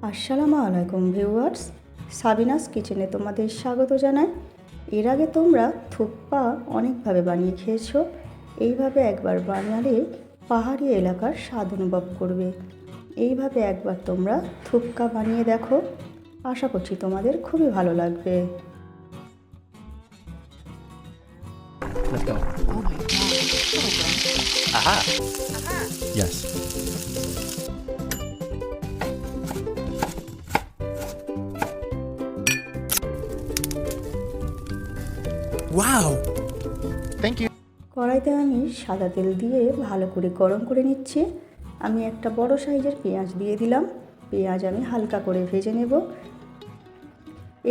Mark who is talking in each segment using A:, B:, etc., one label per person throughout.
A: আসসালামু আলাইকুম viewers, Sabinus কিচেনে তোমাদের স্বাগত জানাই। এর আগে তোমরা থুকপা অনেকভাবে বানিয়ে খেয়েছো। এইভাবে একবার বানালে পাহাড়ি এলাকার স্বাদ অনুভব করবে। এইভাবে একবার তোমরা থুকপা বানিয়ে দেখো, আশা করছি তোমাদের খুবই ভালো লাগবে।
B: Let's go.
C: Oh my god.
B: Aha! Yes. Wow! Thank you.
A: কড়াইতে আমি সাদা তেল দিয়ে ভালো করে গরম করে নিচ্ছি। আমি একটা বড় সাইজের পেঁয়াজ দিয়ে দিলাম। পেঁয়াজ আমি হালকা করে ভেজে নেব।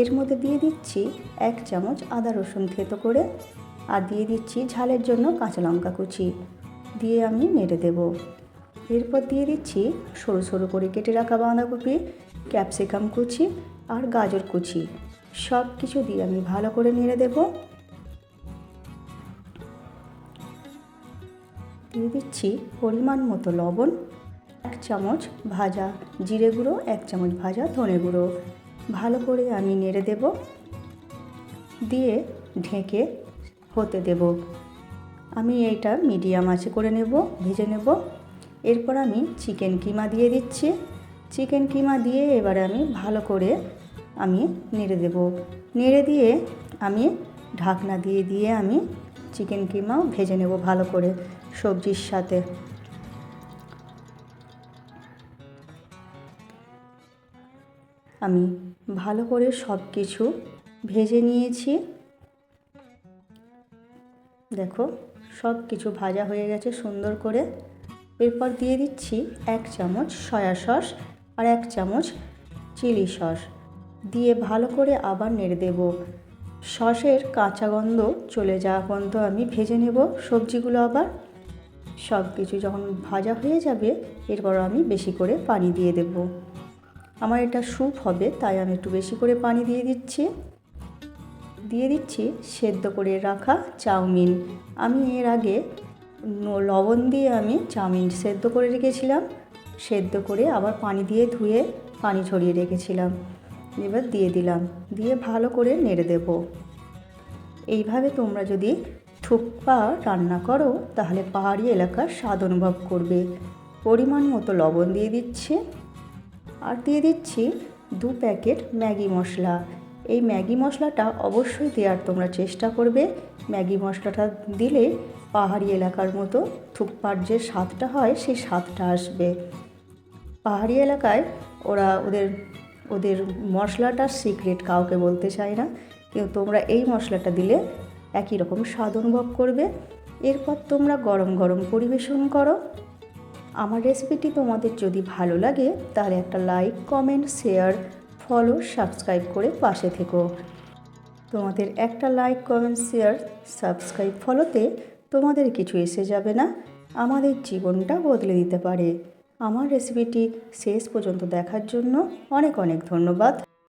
A: এর মধ্যে দিয়ে দিচ্ছি 1 চামচ আদা রসুন থেতো করে, আর দিয়ে দিচ্ছি ঝালের জন্য কাঁচা লঙ্কা কুচি, দিয়ে আমি নেড়ে দেব। এরপর দিয়ে দিচ্ছি সরু সরু করে কেটে রাখা বাঁধাকপি, ক্যাপসিকাম কুচি আর গাজর কুচি, সব কিছু দিয়ে আমি ভালো করে নেড়ে দেব। দিয়ে দিচ্ছি পরিমাণ মতো লবণ, 1 চামচ ভাজা জিরে গুঁড়ো, 1 চামচ ভাজা ধনে গুঁড়ো, ভালো করে আমি নেড়ে দেব। দিয়ে ঢেকে হতে দেব। আমি এইটা মিডিয়াম আঁচে করে নেব, ভেজে নেব। এরপর আমি চিকেন কিমা দিয়ে দিচ্ছি। চিকেন কিমা দিয়ে এবারে আমি ভালো করে আমি নেড়ে দেব। নেড়ে দিয়ে আমি ঢাকনা দিয়ে আমি চিকেন কিমাও ভেজে নেব ভালো করে সবজির সাথে। আমি ভালো করে সব কিছু ভেজে নিয়েছি। দেখো সব কিছু ভাজা হয়ে গেছে সুন্দর করে। এরপর দিয়ে দিচ্ছি 1 চামচ সয়া সস আর 1 চামচ চিলি সস, দিয়ে ভালো করে আবার নেড়ে দেব। সসের কাঁচা গন্ধ চলে যাওয়া পর্যন্ত আমি ভেজে নেব সবজিগুলো। আবার সব কিছু যখন ভাজা হয়ে যাবে, এরপর আমি বেশি করে পানি দিয়ে দেব। আমার এটা স্যুপ হবে, তাই আমি একটু বেশি করে পানি দিয়ে দিচ্ছি। দিয়ে দিচ্ছি সেদ্ধ করে রাখা চাউমিন। আমি এর আগে লবণ দিয়ে আমি চাউমিন সেদ্ধ করে রেখেছিলাম, সেদ্ধ করে আবার পানি দিয়ে ধুয়ে পানি ছড়িয়ে রেখেছিলাম। এবার দিয়ে দিলাম, দিয়ে ভালো করে নেড়ে দেব। এইভাবে তোমরা যদি থুকপা রান্না করো তাহলে পাহাড়ি এলাকার স্বাদ অনুভব করবে। পরিমাণ মতো লবণ দিয়ে দিচ্ছি, আর দিয়ে দিচ্ছি 2 প্যাকেট ম্যাগি মশলা। এই ম্যাগি মশলাটা অবশ্যই দেওয়ার তোমরা চেষ্টা করবে। ম্যাগি মশলাটা দিলে পাহাড়ি এলাকার মতো থুকপার যে স্বাদটা হয় সেই স্বাদটা আসবে। পাহাড়ি এলাকায় ওদের মশলাটা সিক্রেট, কাউকে বলতে চায় না, কিন্তু তোমরা এই মশলাটা দিলে একই রকম স্বাদ অনুভব করবে। এরপর তোমরা গরম গরম পরিবেশন করো। আমার রেসিপিটি তোমাদের যদি ভালো লাগে তাহলে একটা like, comment, share, follow, subscribe করে পাশে থেকো। তোমাদের একটা লাইক, কমেন্ট, শেয়ার, সাবস্ক্রাইব, ফলোতে তোমাদের কিছু এসে যাবে না, আমাদের জীবনটা বদলে দিতে পারে। আমার রেসিপিটি শেষ পর্যন্ত দেখার জন্য অনেক অনেক ধন্যবাদ।